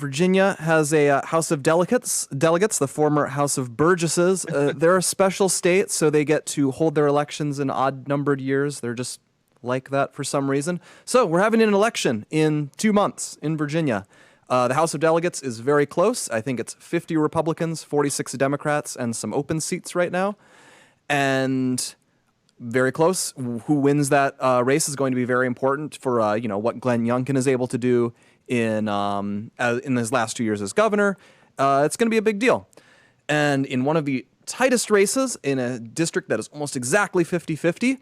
Virginia has a House of Delegates, the former House of Burgesses. They're a special state, so they get to hold their elections in odd-numbered years. They're just like that for some reason. So we're having an election in 2 months in Virginia. The House of Delegates is very close. I think it's 50 Republicans, 46 Democrats, and some open seats right now. And very close. Who wins that race is going to be very important for what Glenn Youngkin is able to do in his last 2 years as governor. It's going to be a big deal. And in one of the tightest races in a district that is almost exactly 50-50,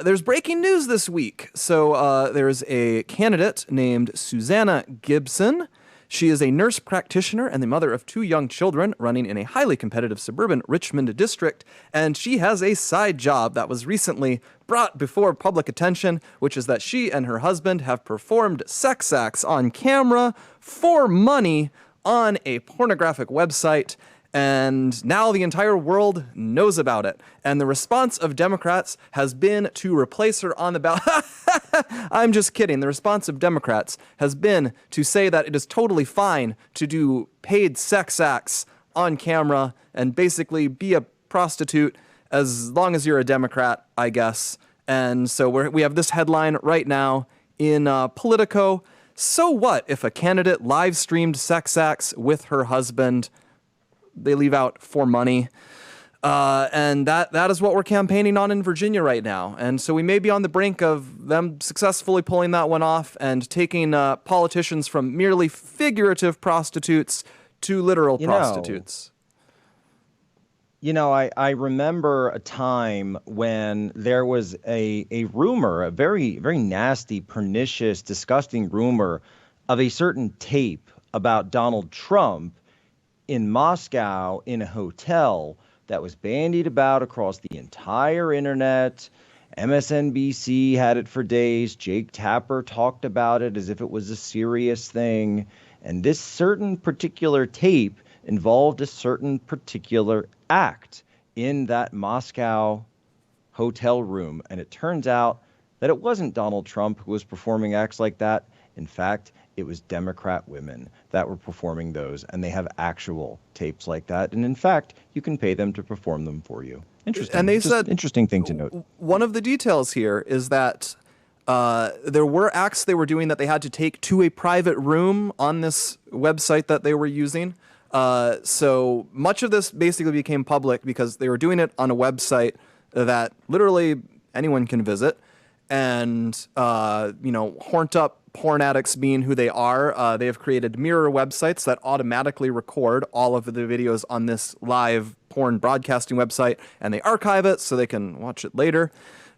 there's breaking news this week. So there's a candidate named Susanna Gibson. She is a nurse practitioner and the mother of 2 young children running in a highly competitive suburban Richmond district. And she has a side job that was recently brought before public attention, which is that she and her husband have performed sex acts on camera for money on a pornographic website. And now the entire world knows about it. And the response of Democrats has been to replace her on the ballot. I'm just kidding. The response of Democrats has been to say that it is totally fine to do paid sex acts on camera and basically be a prostitute as long as you're a Democrat, I guess. And so we have this headline right now in Politico. So what if a candidate live streamed sex acts with her husband? They leave out for money. And that is what we're campaigning on in Virginia right now. And so we may be on the brink of them successfully pulling that one off and taking politicians from merely figurative prostitutes to literal prostitutes. I remember a time when there was a rumor, a very, very nasty, pernicious, disgusting rumor of a certain tape about Donald Trump in Moscow in a hotel that was bandied about across the entire internet. MSNBC had it for days. Jake Tapper talked about it as if it was a serious thing. And this certain particular tape involved a certain particular act in that Moscow hotel room. And it turns out that it wasn't Donald Trump who was performing acts like that. In fact, it was Democrat women that were performing those, and they have actual tapes like that. And in fact, you can pay them to perform them for you. Interesting. And they said, interesting thing to note. One of the details here is that there were acts they were doing that they had to take to a private room on this website that they were using. So much of this basically became public because they were doing it on a website that literally anyone can visit. And, horned up porn addicts being who they are, they have created mirror websites that automatically record all of the videos on this live porn broadcasting website, and they archive it so they can watch it later.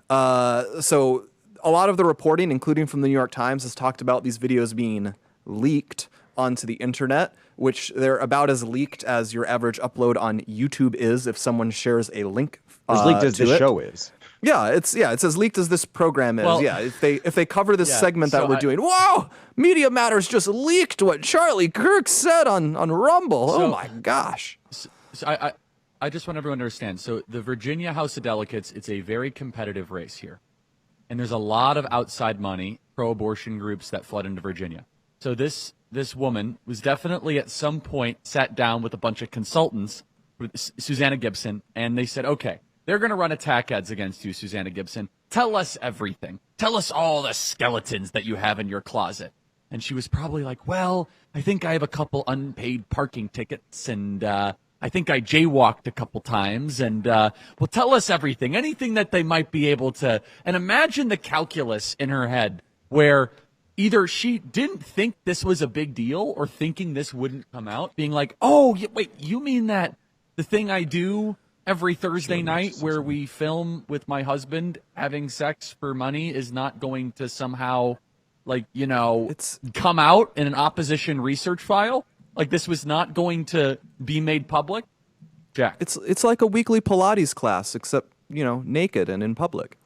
So a lot of the reporting, including from the New York Times, has talked about these videos being leaked onto the internet, which they're about as leaked as your average upload on YouTube is if someone shares a link as leaked as this show is. Yeah, it's as leaked as this program is. Well, yeah, if they cover this segment that we're doing, whoa, Media Matters just leaked what Charlie Kirk said on Rumble. Oh my gosh. So I just want everyone to understand. So the Virginia House of Delegates, it's a very competitive race here. And there's a lot of outside money, pro-abortion groups that flood into Virginia. So this woman was definitely at some point sat down with a bunch of consultants, with Susanna Gibson, and they said, okay, they're going to run attack ads against you, Susanna Gibson. Tell us everything. Tell us all the skeletons that you have in your closet. And she was probably like, well, I think I have a couple unpaid parking tickets, and I think I jaywalked a couple times. And, well, tell us everything, anything that they might be able to. And imagine the calculus in her head where either she didn't think this was a big deal or thinking this wouldn't come out, being like, oh, wait, you mean that the thing I do every Thursday night where we film with my husband having sex for money is not going to somehow, come out in an opposition research file? Like this was not going to be made public? Jack. It's like a weekly Pilates class, except, naked and in public.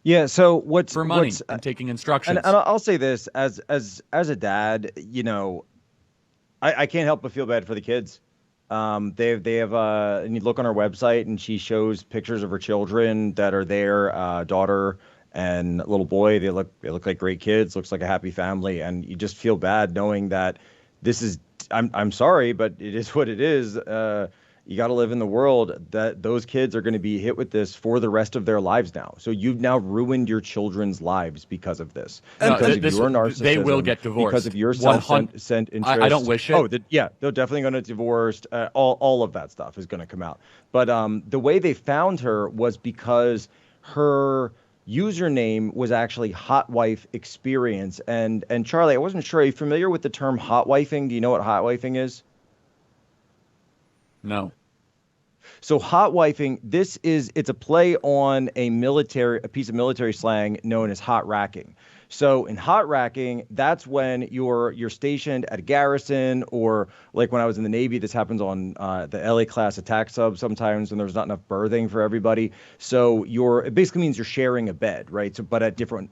Yeah, so what's for money and taking instructions. And I'll say this as a dad, I can't help but feel bad for the kids. They have and you look on our website and she shows pictures of her children that are there, daughter and little boy. They look like great kids, looks like a happy family. And you just feel bad knowing that this is, I'm sorry, but it is what it is. You got to live in the world that those kids are going to be hit with this for the rest of their lives now. So you've now ruined your children's lives because of this. No, Because of this- your narcissism. they will get divorced. Because of your 100 self-sent interest. I don't wish it. Oh, yeah, they're definitely going to get divorced. All of that stuff is going to come out. But the way they found her was because her username was actually Hot Wife Experience. And Charlie, I wasn't sure. Are you familiar with the term hot wifing? Do you know what hot wifing is? No. So hot wifing, it's a play on a piece of military slang known as hot racking. So in hot racking, that's when you're stationed at a garrison, or like when I was in the Navy, this happens on the LA class attack sub sometimes when there's not enough berthing for everybody. So it basically means you're sharing a bed, right? So but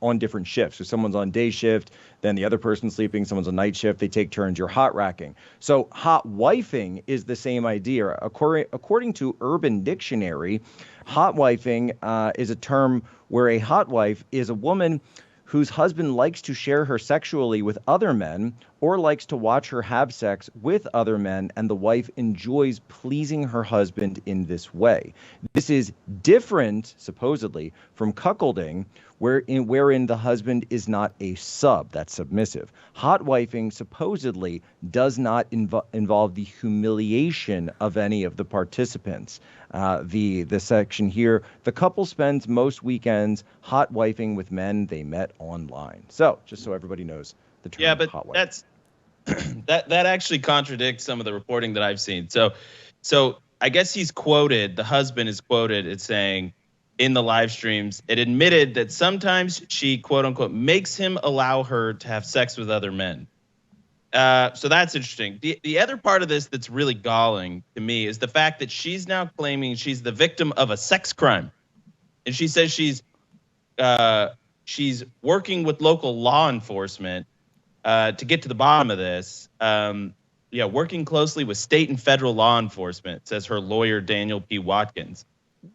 on different shifts. So someone's on day shift, then the other person's sleeping, someone's on night shift, they take turns, you're hot racking. So hot wifing is the same idea. According to Urban Dictionary, hot wifing is a term where a hot wife is a woman whose husband likes to share her sexually with other men or likes to watch her have sex with other men, and the wife enjoys pleasing her husband in this way. This is different, supposedly, from cuckolding, wherein the husband is not a sub, that's submissive. Hot wifing supposedly does not involve the humiliation of any of the participants. The section here, the couple spends most weekends hot wifing with men they met online. So, just so everybody knows the term Yeah, but hot wife. that's that actually contradicts some of the reporting that I've seen. So I guess the husband is quoted as saying in the live streams, it admitted that sometimes she, quote unquote, makes him allow her to have sex with other men. So that's interesting. The other part of this that's really galling to me is the fact that she's now claiming she's the victim of a sex crime. And she says she's working with local law enforcement to get to the bottom of this. Working closely with state and federal law enforcement, says her lawyer, Daniel P. Watkins.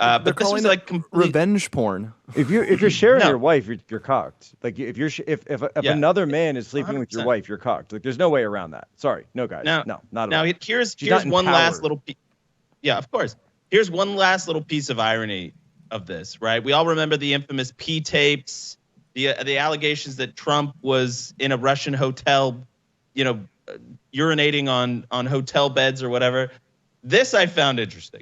They're But this calling was it like complete revenge porn. If you're sharing No. your wife, you're cocked. Like if Yeah. another man is sleeping with your 100%. wife, you're cocked. Like there's no way around that. Sorry, no guys, Now- no, not at Now, all. here's She's not one last empowered. little yeah, of course. Here's one last little piece of irony of this, right? We all remember the infamous P tapes, the allegations that Trump was in a Russian hotel, urinating on hotel beds or whatever. This I found interesting.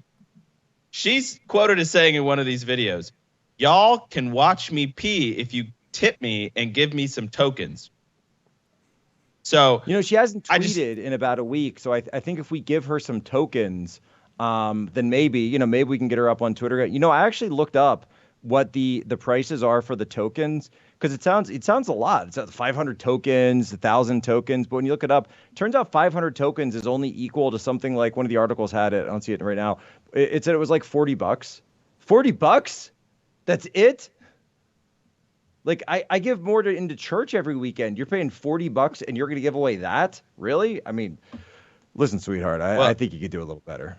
She's quoted as saying in one of these videos, "Y'all can watch me pee if you tip me and give me some tokens." So She hasn't I just- tweeted in about a week, so I think if we give her some tokens, then maybe we can get her up on Twitter. I actually looked up what the prices are for the tokens, because it sounds a lot. It's 500 tokens, 1,000 tokens, but when you look it up, turns out 500 tokens is only equal to something like, one of the articles had it. I don't see it right now. It said it was like $40. $40? That's it? Like I give more into church every weekend. You're paying $40 and you're going to give away that? Really? I mean, listen, sweetheart, I think you could do a little better.